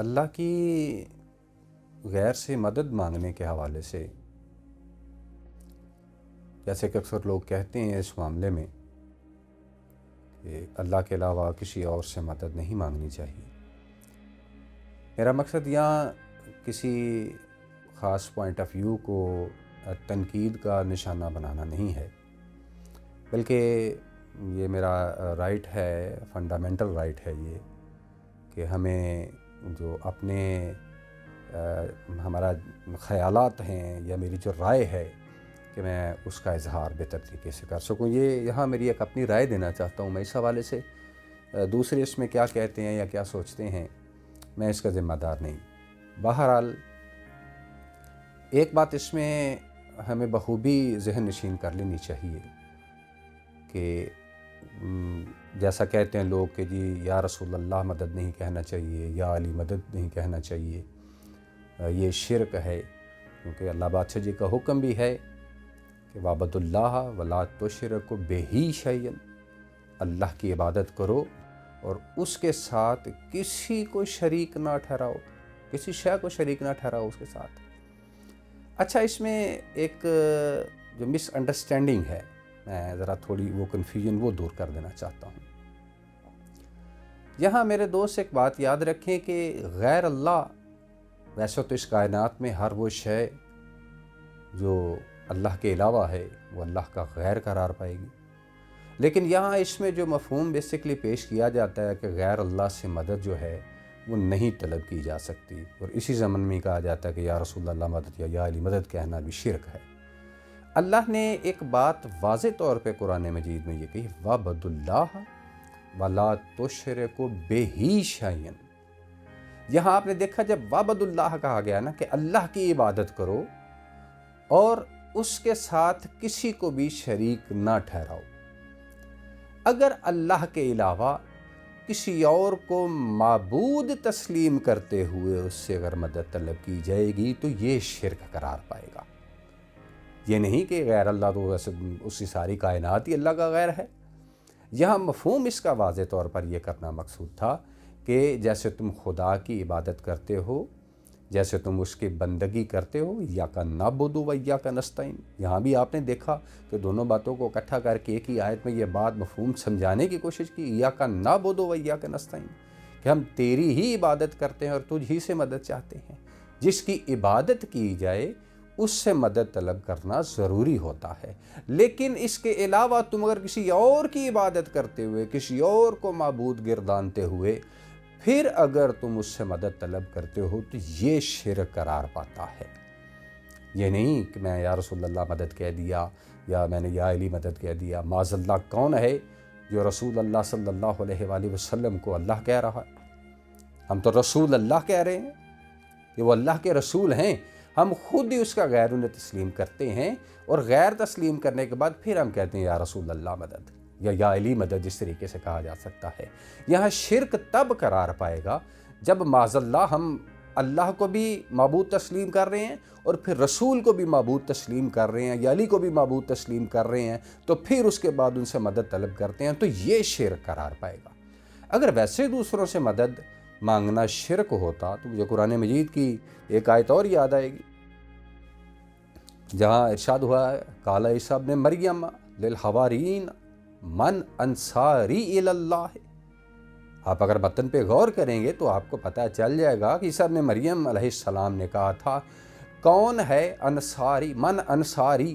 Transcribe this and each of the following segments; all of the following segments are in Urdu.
اللہ کی غیر سے مدد مانگنے کے حوالے سے جیسے کہ اکثر لوگ کہتے ہیں اس معاملے میں کہ اللہ کے علاوہ کسی اور سے مدد نہیں مانگنی چاہیے، میرا مقصد یہاں کسی خاص پوائنٹ آف ویو کو تنقید کا نشانہ بنانا نہیں ہے، بلکہ یہ میرا رائٹ ہے، فنڈامنٹل رائٹ ہے یہ کہ ہمیں جو اپنے ہمارا خیالات ہیں یا میری جو رائے ہے کہ میں اس کا اظہار بہتر طریقے سے کر سکوں۔ یہ یہاں میری ایک اپنی رائے دینا چاہتا ہوں میں اس حوالے سے، دوسرے اس میں کیا کہتے ہیں یا کیا سوچتے ہیں میں اس کا ذمہ دار نہیں۔ بہرحال ایک بات اس میں ہمیں بخوبی ذہن نشین کر لینی چاہیے کہ جیسا کہتے ہیں لوگ کہ جی یا رسول اللہ مدد نہیں کہنا چاہیے، یا علی مدد نہیں کہنا چاہیے، یہ شرک ہے، کیونکہ اللہ بادشاہ جی کا حکم بھی ہے کہ وعبد اللہ ولا تشرکوا بہ شیئا، اللہ کی عبادت کرو اور اس کے ساتھ کسی کو شریک نہ ٹھہراؤ، کسی شے کو شریک نہ ٹھہراؤ اس کے ساتھ۔ اچھا، اس میں ایک جو مس انڈرسٹینڈنگ ہے، میں ذرا تھوڑی وہ کنفیوژن وہ دور کر دینا چاہتا ہوں۔ یہاں میرے دوست ایک بات یاد رکھیں کہ غیر اللہ، ویسے تو اس کائنات میں ہر وہ شے جو اللہ کے علاوہ ہے وہ اللہ کا غیر قرار پائے گی، لیکن یہاں اس میں جو مفہوم بیسکلی پیش کیا جاتا ہے کہ غیر اللہ سے مدد جو ہے وہ نہیں طلب کی جا سکتی، اور اسی ضمن میں کہا جاتا ہے کہ یا رسول اللہ مدد یا علی مدد کہنا بھی شرک ہے۔ اللہ نے ایک بات واضح طور پہ قرآن مجید میں یہ کہی، وعبد اللہ ولا تشرکوا بہ شیئا۔ یہاں آپ نے دیکھا جب وعبد اللہ کہا گیا نا کہ اللہ کی عبادت کرو اور اس کے ساتھ کسی کو بھی شریک نہ ٹھہراؤ۔ اگر اللہ کے علاوہ کسی اور کو معبود تسلیم کرتے ہوئے اس سے اگر مدد طلب کی جائے گی تو یہ شرک قرار پائے گا۔ یہ نہیں کہ غیر اللہ تو ویسے اس کی ساری کائنات ہی اللہ کا غیر ہے۔ یہاں مفہوم اس کا واضح طور پر یہ کرنا مقصود تھا کہ جیسے تم خدا کی عبادت کرتے ہو، جیسے تم اس کی بندگی کرتے ہو، ایاک نعبد و ایاک نستعین، یہاں بھی آپ نے دیکھا کہ دونوں باتوں کو اکٹھا کر کے ایک ہی آیت میں یہ بات مفہوم سمجھانے کی کوشش کی، ایاک نعبد و ایاک نستعین، کہ ہم تیری ہی عبادت کرتے ہیں اور تجھ ہی سے مدد چاہتے ہیں۔ جس کی عبادت کی جائے اس سے مدد طلب کرنا ضروری ہوتا ہے، لیکن اس کے علاوہ تم اگر کسی اور کی عبادت کرتے ہوئے، کسی اور کو معبود گردانتے ہوئے پھر اگر تم اس سے مدد طلب کرتے ہو تو یہ شرک قرار پاتا ہے۔ یہ نہیں کہ میں یا رسول اللہ مدد کہہ دیا یا میں نے یا علی مدد کہہ دیا۔ معاذ اللہ، کون ہے جو رسول اللہ صلی اللہ علیہ وآلہ وسلم کو اللہ کہہ رہا ہے؟ ہم تو رسول اللہ کہہ رہے ہیں کہ وہ اللہ کے رسول ہیں، ہم خود ہی اس کا غیر انہیں تسلیم کرتے ہیں، اور غیر تسلیم کرنے کے بعد پھر ہم کہتے ہیں یا رسول اللہ مدد یا علی مدد، جس طریقے سے کہا جا سکتا ہے۔ یہاں شرک تب قرار پائے گا جب معاذ اللہ ہم اللہ کو بھی معبود تسلیم کر رہے ہیں اور پھر رسول کو بھی معبود تسلیم کر رہے ہیں یا علی کو بھی معبود تسلیم کر رہے ہیں، تو پھر اس کے بعد ان سے مدد طلب کرتے ہیں، تو یہ شرک قرار پائے گا۔ اگر ویسے دوسروں سے مدد مانگنا شرک ہوتا تو مجھے قرآن مجید کی ایک آیت اور یاد آئے گی جہاں ارشاد ہوا ہے، قال عیسیٰ ابن مریم للحوارین من انصاری الی اللہ۔ آپ اگر متن پہ غور کریں گے تو آپ کو پتہ چل جائے گا کہ عیسیٰ ابن مریم علیہ السلام نے کہا تھا کون ہے انصاری، من انصاری،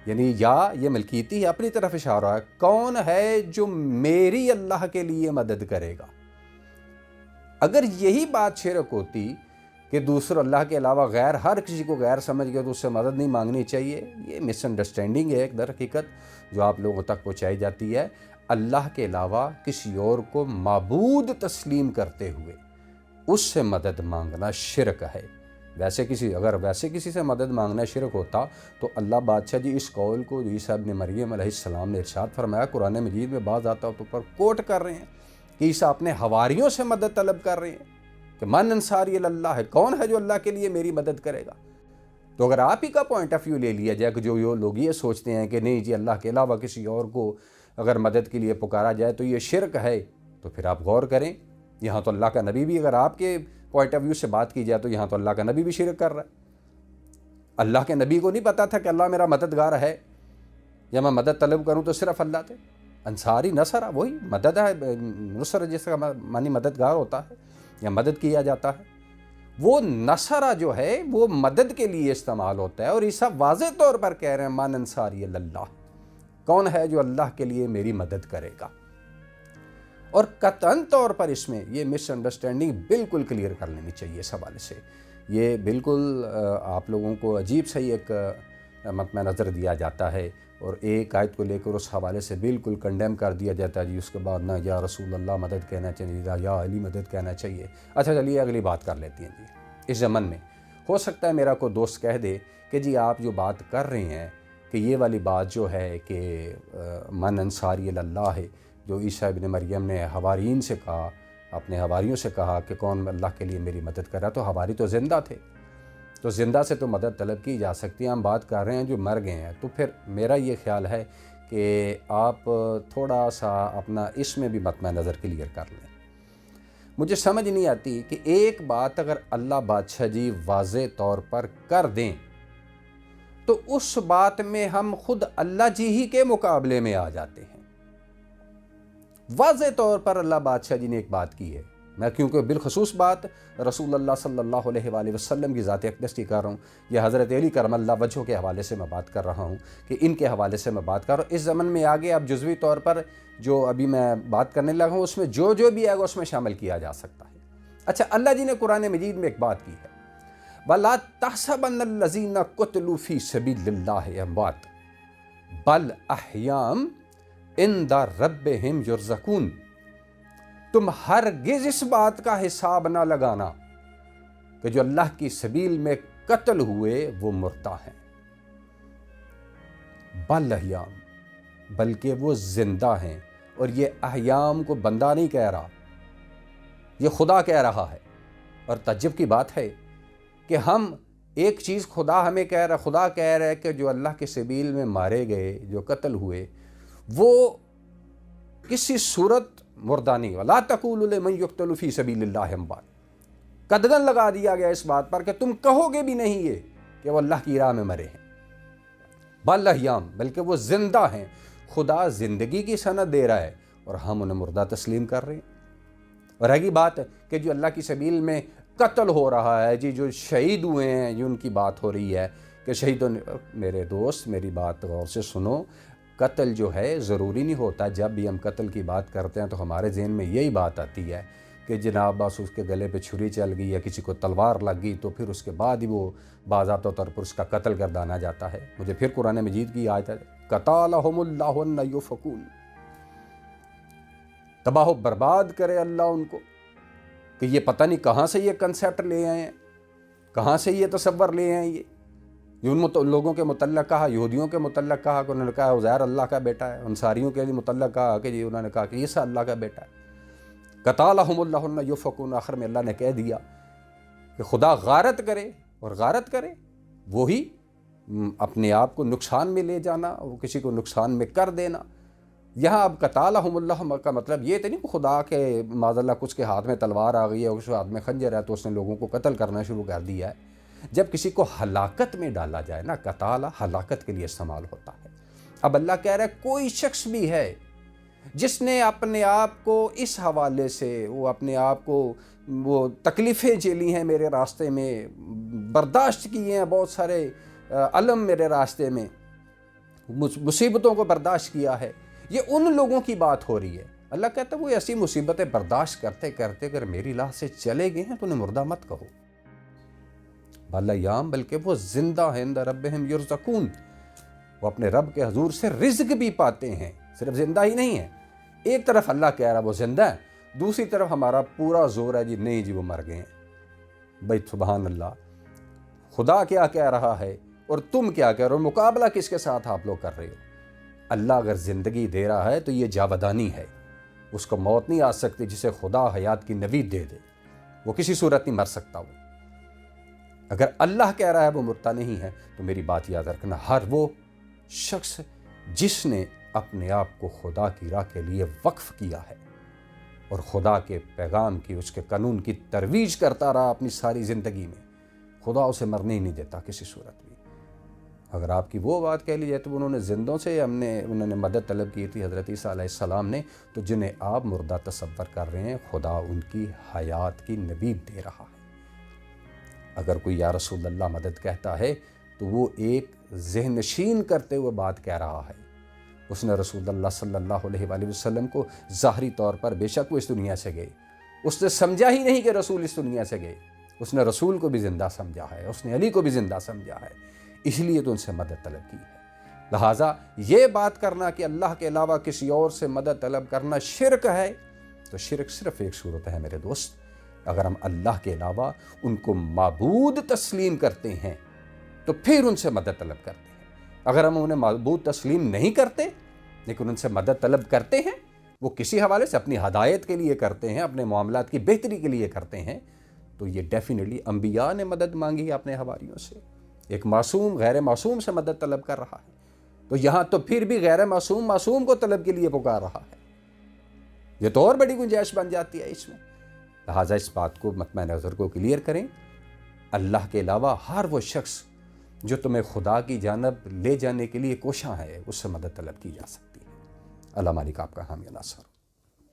یعنی یا یہ ملکیتی اپنی طرف اشارہ ہے، کون ہے جو میری اللہ کے لیے مدد کرے گا۔ اگر یہی بات شرک ہوتی کہ دوسرا اللہ کے علاوہ غیر ہر کسی کو غیر سمجھ گیا تو اس سے مدد نہیں مانگنی چاہیے، یہ مس انڈرسٹینڈنگ ہے ایک در حقیقت جو آپ لوگوں تک پہنچائی جاتی ہے۔ اللہ کے علاوہ کسی اور کو معبود تسلیم کرتے ہوئے اس سے مدد مانگنا شرک ہے۔ اگر ویسے کسی سے مدد مانگنا شرک ہوتا تو اللہ بادشاہ جی اس قول کو جو عیسیٰ ابن مریم علیہ السلام نے ارشاد فرمایا قرآن مجید میں بعض آتا تو پر کوٹ کر رہے ہیں کہ عیسیٰ اپنے حواریوں سے مدد طلب کر رہے ہیں کہ من انصاری اللہ ہے، کون ہے جو اللہ کے لیے میری مدد کرے گا۔ تو اگر آپ ہی کا پوائنٹ آف ویو لے لیا جائے کہ جو لوگ یہ سوچتے ہیں کہ نہیں جی اللہ کے علاوہ کسی اور کو اگر مدد کے لیے پکارا جائے تو یہ شرک ہے، تو پھر آپ غور کریں یہاں تو اللہ کا نبی بھی، اگر آپ کے پوائنٹ آف ویو سے بات کی جائے تو یہاں تو اللہ کا نبی بھی شرک کر رہا ہے۔ اللہ کے نبی کو نہیں پتا تھا کہ اللہ میرا مددگار ہے، یا میں مدد طلب کروں تو صرف اللہ تھے۔ انصاری نصرہ وہی مدد ہے، نصرہ جس کا معنی مددگار ہوتا ہے یا مدد کیا جاتا ہے، وہ نصرہ جو ہے وہ مدد کے لیے استعمال ہوتا ہے، اور عیسیٰ واضح طور پر کہہ رہے ہیں من انصاری اللہ، کون ہے جو اللہ کے لیے میری مدد کرے گا۔ اور قطعاً طور پر اس میں یہ مس انڈرسٹینڈنگ بالکل کلیئر کر لینی چاہیے اس حوالے سے۔ یہ بالکل آپ لوگوں کو عجیب سا ایک مطمع نظر دیا جاتا ہے، اور ایک آیت کو لے کر اس حوالے سے بالکل کنڈیم کر دیا جاتا ہے جی، اس کے بعد نہ یا رسول اللہ مدد کہنا چاہیے، یا علی مدد کہنا چاہیے۔ اچھا چلیے اگلی بات کر لیتی ہیں جی۔ اس زمن میں ہو سکتا ہے میرا کوئی دوست کہہ دے کہ جی آپ جو بات کر رہے ہیں کہ یہ والی بات جو ہے کہ من انصاری اللہ ہے، جو عیسیٰ ابن مریم نے حوارین سے کہا، اپنے حواریوں سے کہا کہ کون اللہ کے لیے میری مدد کر رہا، تو حواری تو زندہ تھے، تو زندہ سے تو مدد طلب کی جا سکتی ہے۔ ہم بات کر رہے ہیں جو مر گئے ہیں، تو پھر میرا یہ خیال ہے کہ آپ تھوڑا سا اپنا اس میں بھی مطمع نظر کلیئر کر لیں۔ مجھے سمجھ نہیں آتی کہ ایک بات اگر اللہ بادشاہ جی واضح طور پر کر دیں تو اس بات میں ہم خود اللہ جی ہی کے مقابلے میں آ جاتے ہیں۔ واضح طور پر اللہ بادشاہ جی نے ایک بات کی ہے، میں کیونکہ بالخصوص بات رسول اللہ صلی اللہ علیہ وآلہ وسلم کی ذات اقدس کی کر رہا ہوں، یا حضرت علی کرم اللہ وجہہ کے حوالے سے میں بات کر رہا ہوں، کہ ان کے حوالے سے میں بات کر رہا ہوں۔ اس زمن میں آگے اب جزوی طور پر جو ابھی میں بات کرنے لگا ہوں، اس میں جو بھی آئے گا اس میں شامل کیا جا سکتا ہے۔ اچھا، اللہ جی نے قرآن مجید میں ایک بات کی ہے، وَلَا تَحْسَبَنَّ الَّذِينَ قُتِلُوا فِي سَبِيلِ اللَّهِ أَمْوَاتٌ بَلْ أَحْيَاءٌ عِندَ رَبِّهِمْ يُرْزَقُونَ۔ تم ہرگز اس بات کا حساب نہ لگانا کہ جو اللہ کی سبیل میں قتل ہوئے وہ مردہ ہیں، بل احیام، بلکہ وہ زندہ ہیں۔ اور یہ احیام کو بندہ نہیں کہہ رہا، یہ خدا کہہ رہا ہے۔ اور تعجب کی بات ہے کہ ہم ایک چیز خدا ہمیں کہہ رہا، خدا کہہ رہا ہے کہ جو اللہ کی سبیل میں مارے گئے، جو قتل ہوئے، وہ کسی صورت مردہ نہیں۔ وَلَا تَقُولُوا لِمَن يُقْتَلُ فِي سَبِيلِ اللَّهِ أَمْوَاتٌ، قدغن لگا دیا گیا اس بات پر کہ تم کہو گے بھی نہیں یہ کہ وہ اللہ کی راہ میں مرے ہیں، بل احیام، بلکہ وہ زندہ ہیں۔ خدا زندگی کی سند دے رہا ہے اور ہم انہیں مردہ تسلیم کر رہے ہیں۔ اور رہی بات کہ جو اللہ کی سبیل میں قتل ہو رہا ہے جی، جو شہید ہوئے ہیں، جو ان کی بات ہو رہی ہے کہ شہیدوں نے، میرے دوست میری بات غور سے سنو، قتل جو ہے ضروری نہیں ہوتا۔ جب بھی ہم قتل کی بات کرتے ہیں تو ہمارے ذہن میں یہی بات آتی ہے کہ جناب بس اس کے گلے پہ چھری چل گئی یا کسی کو تلوار لگ گئی تو پھر اس کے بعد ہی وہ باضابطہ طور پر اس کا قتل گردانا جاتا ہے۔ مجھے پھر قرآن مجید کی آیت ہے، قتالہم اللہ ان یؤفکون، تباہ و برباد کرے اللہ ان کو، کہ یہ پتہ نہیں کہاں سے یہ کنسیپٹ لے آئے ہیں، کہاں سے یہ تصور لے آئے ہیں۔ یہ ان لوگوں کے متعلق کہا، یہودیوں کے متعلق کہا کہ انہوں نے کہا عزیر اللہ کا بیٹا ہے، انصاریوں کے متعلق کہا کہ جی انہوں نے کہا کہ عیسیٰ اللہ کا بیٹا ہے۔ قتالہم اللہ ان یؤفکون، آخر میں اللہ نے کہہ دیا کہ خدا غارت کرے، اور غارت کرے وہی اپنے آپ کو نقصان میں لے جانا، وہ کسی کو نقصان میں کر دینا۔ یہاں اب قتالہم اللہ کا مطلب یہ تو نہیں کہ خدا کے معاذ اللہ کچھ کے ہاتھ میں تلوار آ گئی ہے، اس کے ہاتھ میں خنجر ہے تو اس نے لوگوں کو قتل کرنا شروع کر دیا ہے۔ جب کسی کو ہلاکت میں ڈالا جائے نا، قتالہ ہلاکت کے لیے استعمال ہوتا ہے۔ اب اللہ کہہ رہا ہے کوئی شخص بھی ہے جس نے اپنے آپ کو اس حوالے سے، وہ اپنے آپ کو وہ تکلیفیں جھیلی ہیں میرے راستے میں، برداشت کیے ہیں بہت سارے الم میرے راستے میں، مصیبتوں کو برداشت کیا ہے، یہ ان لوگوں کی بات ہو رہی ہے۔ اللہ کہتا ہے وہ ایسی مصیبتیں برداشت کرتے کرتے اگر میری راہ سے چلے گئے ہیں تو انہیں مردہ مت کہو، بل ایام، بلکہ وہ زندہ ہیں، عند ربہم یرزقون، وہ اپنے رب کے حضور سے رزق بھی پاتے ہیں، صرف زندہ ہی نہیں ہے۔ ایک طرف اللہ کہہ رہا وہ زندہ ہے، دوسری طرف ہمارا پورا زور ہے جی نہیں جی وہ مر گئے ہیں۔ بھائی سبحان اللہ، خدا کیا کہہ رہا ہے اور تم کیا کہہ رہے ہو، مقابلہ کس کے ساتھ آپ لوگ کر رہے ہو؟ اللہ اگر زندگی دے رہا ہے تو یہ جاودانی ہے، اس کو موت نہیں آ سکتی، جسے خدا حیات کی نوید دے دے وہ کسی صورت نہیں مر سکتا۔ وہ اگر اللہ کہہ رہا ہے وہ مردہ نہیں ہے، تو میری بات یاد رکھنا، ہر وہ شخص جس نے اپنے آپ کو خدا کی راہ کے لیے وقف کیا ہے اور خدا کے پیغام کی، اس کے قانون کی ترویج کرتا رہا اپنی ساری زندگی میں، خدا اسے مرنے ہی نہیں دیتا کسی صورت بھی۔ اگر آپ کی وہ بات کہہ لی جائے تو انہوں نے زندوں سے انہوں نے مدد طلب کی تھی حضرت عیسیٰ علیہ السلام نے، تو جنہیں آپ مردہ تصور کر رہے ہیں خدا ان کی حیات کی نوید دے رہا ہے۔ اگر کوئی یا رسول اللہ مدد کہتا ہے تو وہ ایک ذہن نشین کرتے ہوئے بات کہہ رہا ہے۔ اس نے رسول اللہ صلی اللہ علیہ وآلہ وسلم کو ظاہری طور پر، بے شک وہ اس دنیا سے گئے، اس نے سمجھا ہی نہیں کہ رسول اس دنیا سے گئے، اس نے رسول کو بھی زندہ سمجھا ہے، اس نے علی کو بھی زندہ سمجھا ہے، اس لیے تو ان سے مدد طلب کی ہے۔ لہٰذا یہ بات کرنا کہ اللہ کے علاوہ کسی اور سے مدد طلب کرنا شرک ہے، تو شرک صرف ایک صورت ہے میرے دوست، اگر ہم اللہ کے علاوہ ان کو معبود تسلیم کرتے ہیں تو پھر ان سے مدد طلب کرتے ہیں۔ اگر ہم انہیں معبود تسلیم نہیں کرتے لیکن ان سے مدد طلب کرتے ہیں، وہ کسی حوالے سے اپنی ہدایت کے لیے کرتے ہیں، اپنے معاملات کی بہتری کے لیے کرتے ہیں، تو یہ ڈیفینیٹلی انبیاء نے مدد مانگی ہے اپنے حواریوں سے۔ ایک معصوم غیر معصوم سے مدد طلب کر رہا ہے، تو یہاں تو پھر بھی غیر معصوم معصوم کو طلب کے لیے پکار رہا ہے، یہ تو اور بڑی گنجائش بن جاتی ہے اس میں۔ لہٰذا اس بات کو مطمئن نظر کو کلیئر کریں، اللہ کے علاوہ ہر وہ شخص جو تمہیں خدا کی جانب لے جانے کے لیے کوشاں ہے، اس سے مدد طلب کی جا سکتی ہے۔ اللہ مالک آپ کا حامی ناصر۔